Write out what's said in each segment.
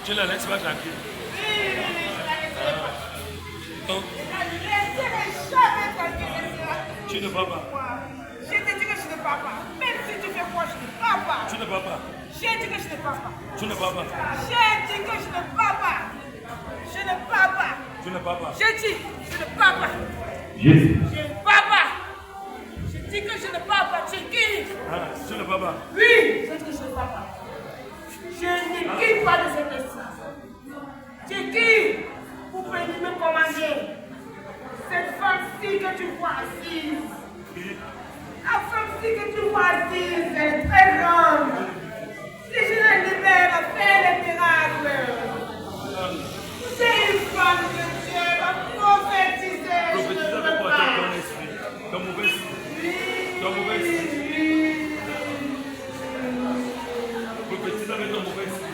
Tu la laisses pas tranquille. Donc, tu ne vas pas. Je te dis que je ne pars pas. Même si tu fais quoi, je ne pars pas. Tu ne vas pas. J'ai dit que je ne pars pas. Tu ne vas pas. J'ai dit que je ne pars pas. Je ne pars pas. Tu ne vas pas. J'ai dit, je ne pars pas. Jésus. Je ne pars pas. Je dis que je ne pars pas. Tu qui? Ah, tu ne vas pas. Oui, je dis que je ne pars pas. Je ne quitte pas de cette essence. Tu qui? Vous pouvez me commander. Cette femme-ci que tu vois assise. La femme-ci que tu vois assise, elle est très grande. Si je la libère, elle fait des miracles. C'est une femme de Dieu, va prophétiser. Prophétiser avec quoi? Ton esprit. Ton mauvais esprit. Ton mauvais esprit. Prophétiser avec ton mauvais esprit.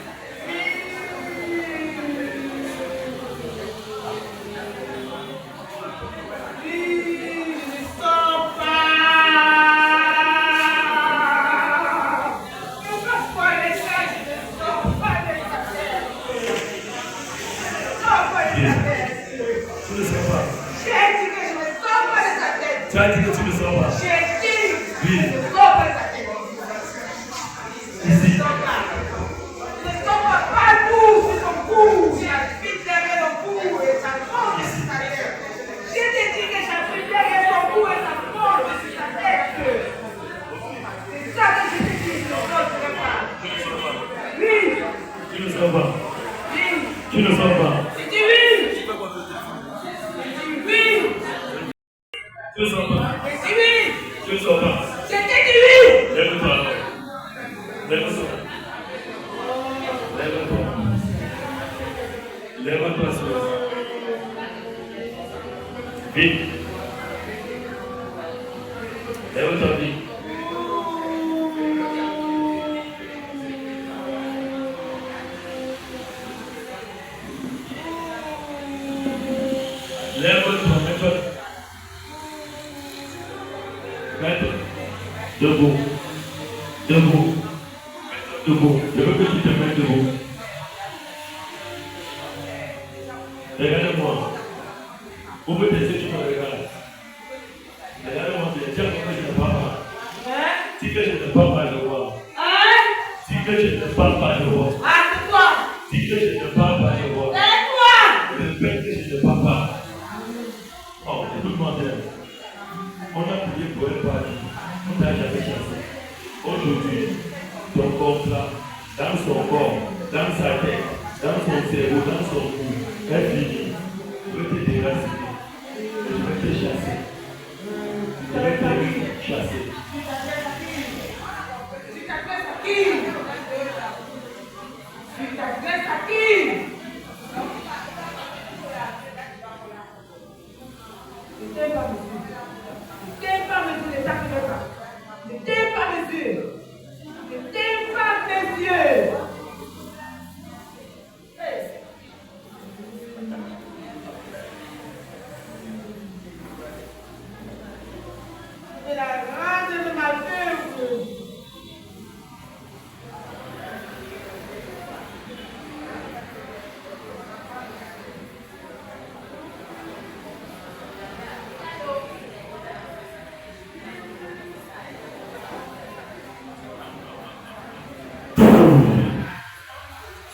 Tu as dit que tu ne sors pas. J'ai dit, oui. Je ne sors pas de ta tête. Ici. Je ne sors pas partout, c'est ton cou. J'habite derrière ton cou et ça monte sur ta tête. Je t'ai dit que j'habite derrière ton cou et ça monte sur ta tête. C'est ça que je t'ai dit, je ne sortirai pas. Tu ne sors pas. Oui. Tu ne sors pas. Oui. Tu ne sors pas. J'ai dit oui. Tu peux pas faire ça. J'ai dit oui. Tu ne sors pas. J'ai dit oui. Tu ne sors pas. Je t'ai dit oui. Lève-toi alors. Lève-toi. Lève-toi. Lève-toi sur le sol. Vite. Lève-toi vite. Lève-toi, mets-toi. Mets-toi. Debout. Debout. Debout. Je veux que tu te mettes debout. Regarde-moi. Vous me laissez, tu me regardes. Regarde-moi, bien. Tiens, que je ne parle pas. Si que je ne parle pas, je vois. Si que je ne parle pas, je vois. Ah, c'est quoi? Si que je ne parle pas, je vois. C'est quoi? Répète que je ne parle pas. Oh, écoute-moi bien. On a prié pour un paradis. On t'a jamais chassé. Aujourd'hui, ton corps là, dans son corps, dans sa tête, dans son cerveau, dans son cou, est fini. Je vais te déraciner. Je vais te chasser. Je vais te chasser. Tu t'adresses à qui? Tu t'adresses à qui? Ne t'aime pas mesure. Ne t'aime pas mesure, ne t'appelle pas. Ne t'aime pas mesure. Ne t'aime pas mesure. C'est la rage de ma veuve.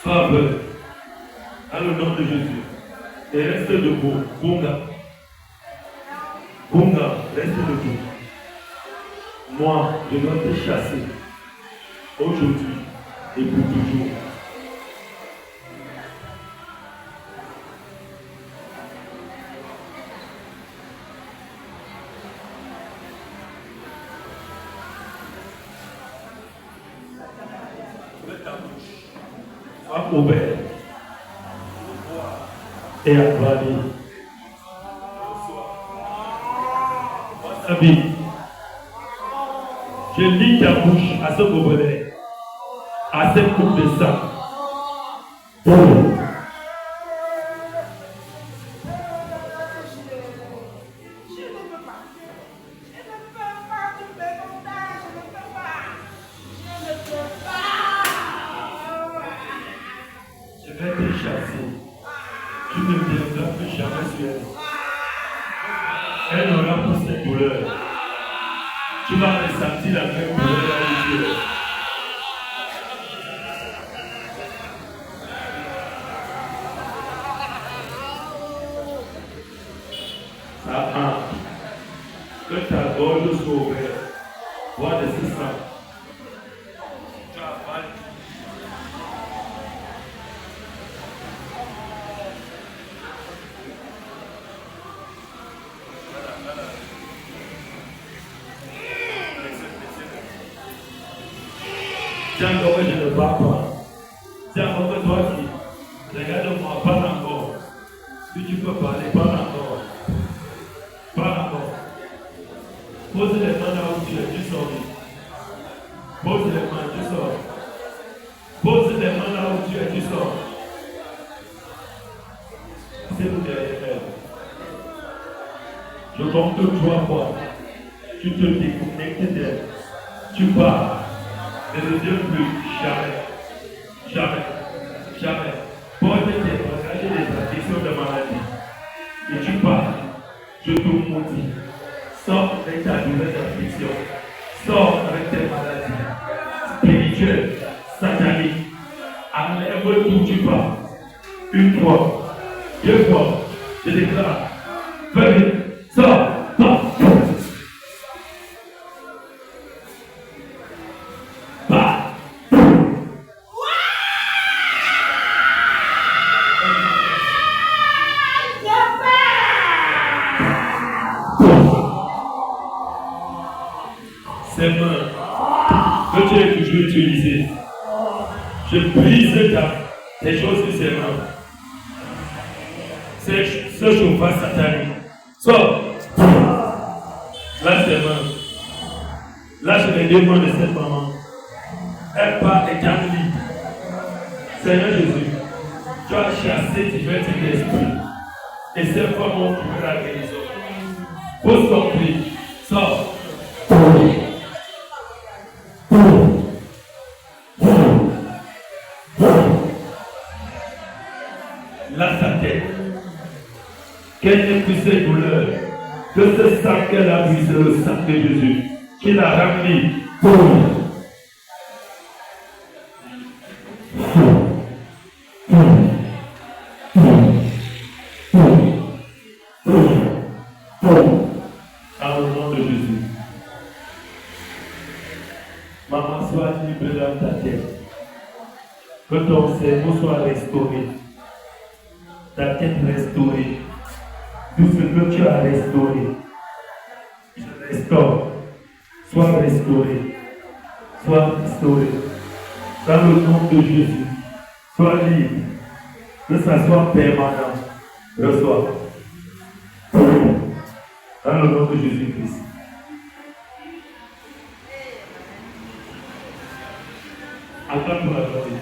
Frappe. Dans le nom de Jésus. Et reste debout. Bunga. Bunga, reste debout. Moi, je dois te chasser. Aujourd'hui et pour toujours. Sois ouvert et acclamé. Wasabi, je lis ta bouche à ce gobelet, à cette coupe de sang. Boum. Je vais ne viendras plus jamais sur elle. Elle n'aura plus cette douleur. Tu vas ressentir la même douleur dans les yeux. Que ta gorge soit ouverte. Vois de ce sang. Tu as mal. Tiens, comme je ne parle pas. Tiens, comme toi qui. Regarde-moi, parle encore. Si tu peux parler, parle encore. Parle encore. Pose les mains là où tu es, tu sors. Pose les mains, tu sors. Pose les mains là où tu es, tu sors. C'est vous derrière elle. Je compte 3 fois. Tu te déconnectes d'elle. Tu pars. Ne reviens plus. Jamais. Jamais. Jamais. Porte tes bagages et des addictions de maladie. Et tu pars. Je te maudis. Sors avec ta douleur d'affliction. Sors avec tes maladies spirituelles, sataniques. Enlève tout tu pars. 1 fois, 2 fois, je déclare. Venez, sors, sors. Ces mains que tu as toujours utilisées, je brise tes choses sur ces mains. Ce chauffage satanique. Sors. Lâche tes mains. Lâche les 2 mains de cette maman. Elle part et calme libre. Seigneur Jésus, tu as chassé divers types d'esprits. Et cette fois, on trouve la guérison. Pose ton cri. Sors. Là, sa tête. Qu'elle n'ait plus cette douleur. Que ce sang qu'elle a bu, c'est le sang de Jésus. Qui l'a ramené. Dans le nom de Jésus. Maman, sois libre dans ta tête. Que ton cerveau soit restauré. Ta tête restaurée. Tout ce que tu as restauré. Je restaure. Sois restauré. Sois restauré. Dans le nom de Jésus. Sois libre. Que ça soit permanent. Reçois. Dans le nom de Jésus-Christ. Acclame-toi la gloire de Dieu.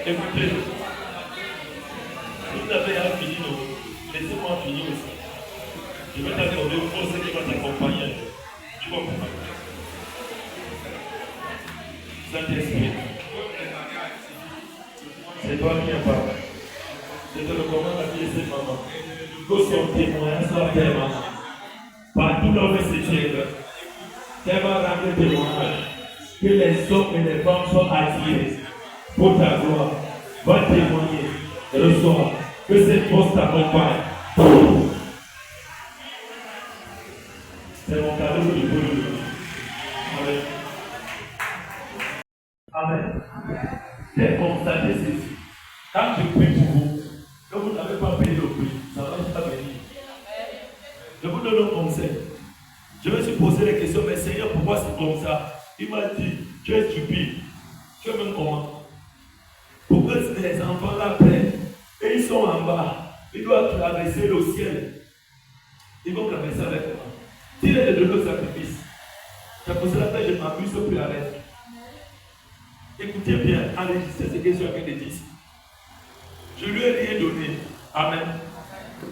Écoutez, vous avez à finir, laissez-moi finir aussi. Je vais t'accorder une force qui va t'accompagner. Tu vas comprendre. Saint-Esprit, c'est toi qui es parlé. Je te recommande à dire cette maman. Que son témoignage soit permanent. Partout là où elle se tiendra, qu'elle va rendre témoignage. Que les hommes et les femmes soient attirés pour ta gloire. Va témoigner. Reçois. Que cette force t'accompagne. C'est mon cadeau que je peux lui donner. Amen. Amen. J'ai constaté ceci. Quand je prie pour vous, que vous n'avez pas payé le prix, ça ne va pas venir. Je vous donne un conseil. posé la question, mais Seigneur, pourquoi c'est comme ça? Il m'a dit, tu es stupide. Tu es même comment? Pour que les enfants l'apprennent. Et ils sont en bas. Ils doivent traverser le ciel. Ils vont traverser avec moi. S'il est de le sacrifice, c'est pour cela que je m'abuse plus avec. Écoutez bien, enregistrez ce que je suis en train de dire. Je lui ai rien donné. Amen.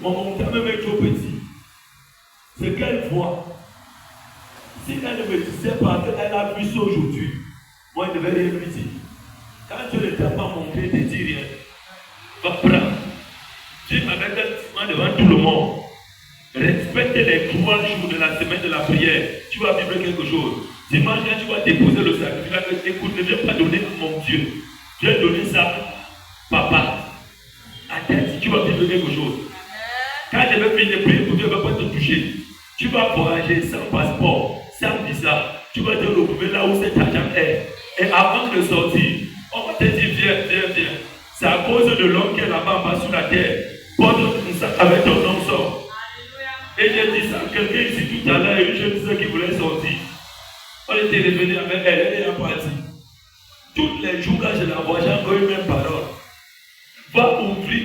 Mon montant même est trop petit. Ce qu'elle voit, si elle ne me disait pas qu'elle a vu ça aujourd'hui, moi je ne vais rien lui dire. Quand Dieu ne t'a pas montré, ne dis rien. Va prendre. Dis avec un devant tout le monde. Respecte les 3 jours de la semaine de la prière. Tu vas vivre quelque chose. Dimanche, quand tu vas déposer le sacrifice, écoute, ne viens pas donner à mon Dieu. Je vais donner ça, papa. À tête, tu vas vivre quelque chose. Quand je vais finir de prier pour Dieu, ne va pas te toucher. Tu vas voyager sans passeport, sans visa. Tu vas te retrouver là où cet argent est. Et avant de sortir, on va te dire, viens. C'est à cause de l'homme qui est là-bas en bas sur la terre. Porte ton sac avec ton nom sort. Et j'ai dit ça à quelqu'un ici tout à l'heure, une jeune fille qui voulait sortir. On était revenu avec elle, elle est partie. Tous les jours là, je la vois, j'ai encore une même parole. Va ouvrir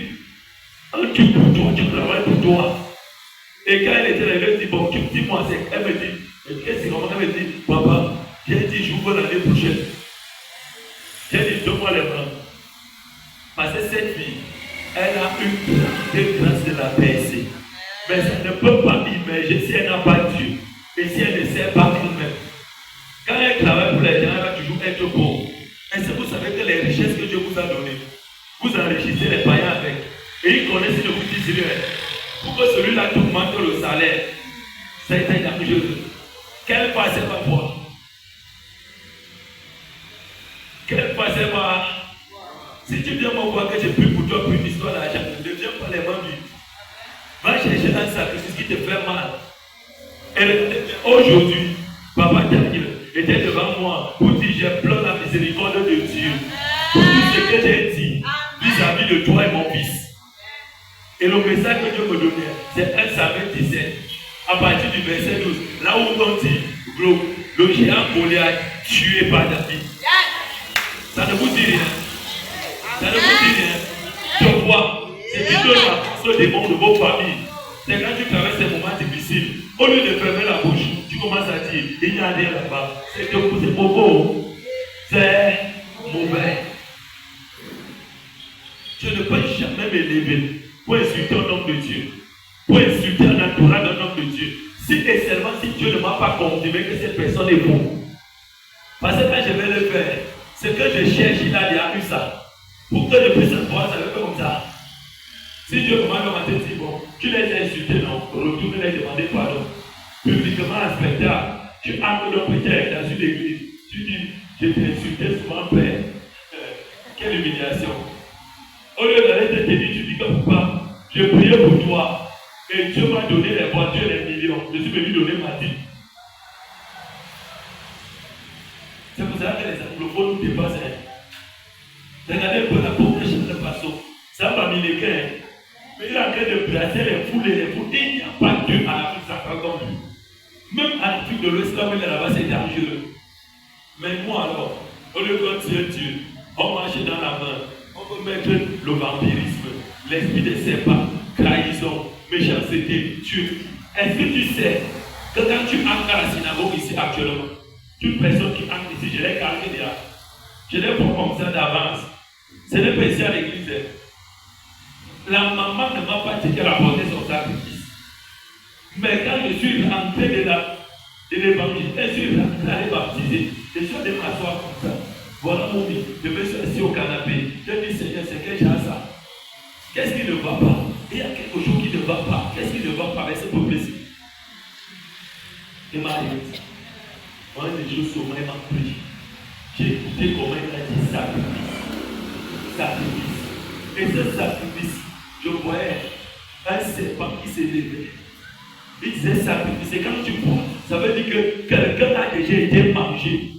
un truc pour toi, tu travailles pour toi. Et quand elle était là, elle me dit, bon, dis-moi, elle me dit, qu'est-ce que elle me dit, papa, j'ai dit, j'ouvre l'année prochaine. J'ai dit, donne-moi les bras. Parce que cette fille, elle a une grande grâce de la percée. Mais ça ne peut pas immerger si elle n'a pas Dieu. Et si elle ne sait pas elle-même. Quand elle travaille pour les gens, elle va toujours être pauvre. Et c'est vous savez que les richesses que Dieu vous a données, vous enrichissez les païens avec. Et ils connaissent de vous dire, pour que celui-là te manque le salaire, c'est dangereux. Quelle passe elle va voir? Quelle passe elle va? Si tu viens me voir que j'ai pris pour toi pour une histoire d'argent, ne viens pas les mains vides. Va chercher un sacrifice qui te fait mal. Et aujourd'hui, papa Daniel était devant moi pour dire j'ai plein la miséricorde de Dieu. Pour tout ce que j'ai dit vis-à-vis de toi et mon fils. Et le message que Dieu me donnait, c'est 1 Samuel 17. À partir du verset 12, là où on dit le géant Goliath tué par David. Ça ne vous dit rien. Ça ne vous dit rien. Je vois. C'est une de la force au démon de vos familles. C'est quand tu traverses ces moments difficiles. Au lieu de fermer la bouche, tu commences à dire, il n'y a rien là-bas. C'est mauvais. C'est mauvais. Je ne peux jamais m'élever pour insulter un homme de Dieu. Pour insulter un entourage d'un homme de Dieu. Si et seulement si Dieu ne m'a pas confirmé que cette personne est bonne. Parce que quand je vais le faire, ce que je cherche, il a déjà eu ça. Pour que je puisse voir ça comme ça. Si Dieu commande à te dire, bon, tu les as insultés, non, retourne les demander pardon. Publiquement un spectacle, tu entres dans peut-être dans une église, tu dis, je t'ai insulté souvent, Père. Quelle humiliation. Au lieu d'aller te dire, tu dis que pourquoi je priais pour toi et Dieu m'a donné les voitures et les millions. Je suis venu donner ma vie. C'est pour ça que les anglophones nous dépassent. Regardez un peu la pauvre de façon. C'est un américain. Mais il est en train de brasser les foules et les foules. Il n'y a pas Dieu à l'Afrique sacrée comme lui. Même en Afrique de l'Ouest, là où il est là-bas, c'est dangereux. Mais moi alors, au lieu de dire Dieu, on marche dans la main, on peut mettre le vampirisme, l'esprit de serpent, trahison, méchanceté, Dieu. Est-ce que tu sais que quand tu entres à la synagogue ici actuellement, toute personne qui entre ici, je l'ai calmé déjà. Je l'ai pour comme ça d'avance. Ce n'est pas ici à l'église. La maman ne m'a pas dit qu'elle a porté son sacrifice. Mais quand je suis rentré de l'évangile, je suis rentré à les baptiser. Je suis allé m'asseoir comme ça. Voilà mon vie. Je me suis assis au canapé. Je dis Seigneur, c'est que j'ai ça. Qu'est-ce qui ne va pas? Il y a quelque chose qui ne va pas. Qu'est-ce qui ne va pas avec ce peuple-ci? Et Marie, moi, les jours sur moi, il m'a pris. J'ai écouté comment il a dit sacrifice. Sacrifice. Et ce sacrifice, je voyais un serpent qui s'est levé. Il disait sacrifice. Et quand tu vois, ça veut dire que quelqu'un a déjà été mangé.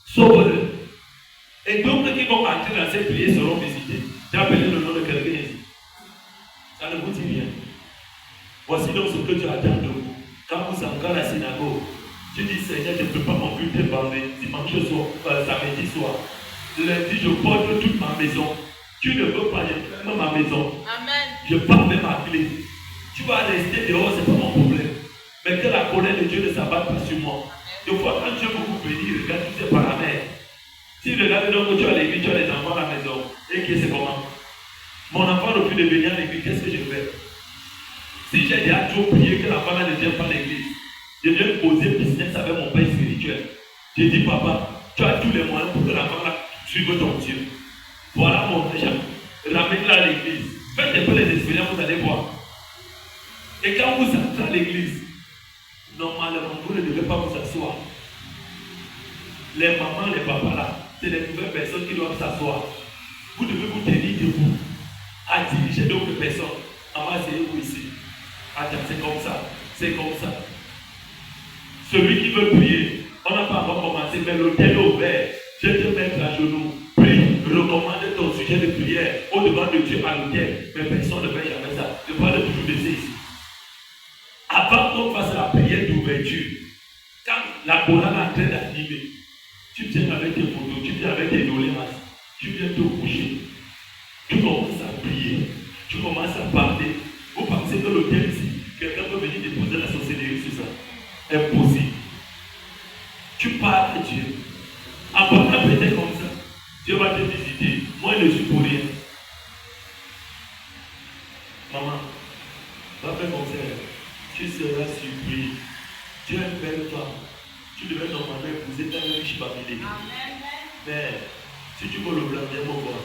Sauve-le. Et donc, ceux qui vont entrer dans cette prière seront visités. J'ai appelé le nom de quelqu'un ici. Ça ne vous dit rien. Voici donc ce que tu attends de vous. Quand vous entrez à la synagogue, Tu dis, Seigneur, je ne peux pas mon culte dimanche soir, samedi soir. Lundi, je porte toute ma maison. Tu ne veux pas, je ferme ma maison. Amen. Je pars avec ma clé. Tu vas rester dehors, ce n'est pas mon problème. Mais que la colère de Dieu ne s'abatte pas sur moi. Des fois, quand Dieu veut vous bénir, regarde tous ces paramètres. Si regarde donc que tu as l'église, tu as les enfants à la maison, et que c'est comment? Mon enfant refuse de venir à l'église, qu'est-ce que je fais? Si j'ai déjà trop prié que l'enfant ne vient pas à l'église, je viens poser business avec mon père spirituel. Je dis, papa, tu as tous les moyens pour que l'enfant suive ton Dieu. Voilà mon argent. Ramène-la à l'église. Faites un peu les expériences, vous allez voir. Et quand vous entrez à l'église, normalement, vous ne devez pas vous asseoir. Les mamans, les papas là, c'est les nouvelles personnes qui doivent s'asseoir. Vous devez vous tenir debout, à diriger d'autres personnes. On va essayer vous ici. Attends, c'est comme ça. C'est comme ça. Celui qui veut prier, on n'a pas encore commencé, mais l'autel est ouvert. Je te mets à genoux. Prie, recommande ton sujet de prière au-devant de Dieu à l'autel. Mais personne ne fait jamais ça. Je parle toujours de ça ici. Avant qu'on fasse la prière d'ouverture, quand la chorale est en train d'animer, tu viens avec tes photos, tu viens avec tes doléances, tu viens te coucher, tu commences à prier, tu commences à parler. Vous pensez que l'hôtel ici, quelqu'un peut venir déposer la sorcellerie sur ça? Impossible. Tu parles à Dieu. En parlant peut-être comme ça, Dieu va te visiter. Moi, je ne suis pour rien. Maman, va faire comme ça. Tu seras surpris. Tu es une belle femme. Tu devais normalement épouser ta riche famille. Mais si tu veux le blanc, viens me voir.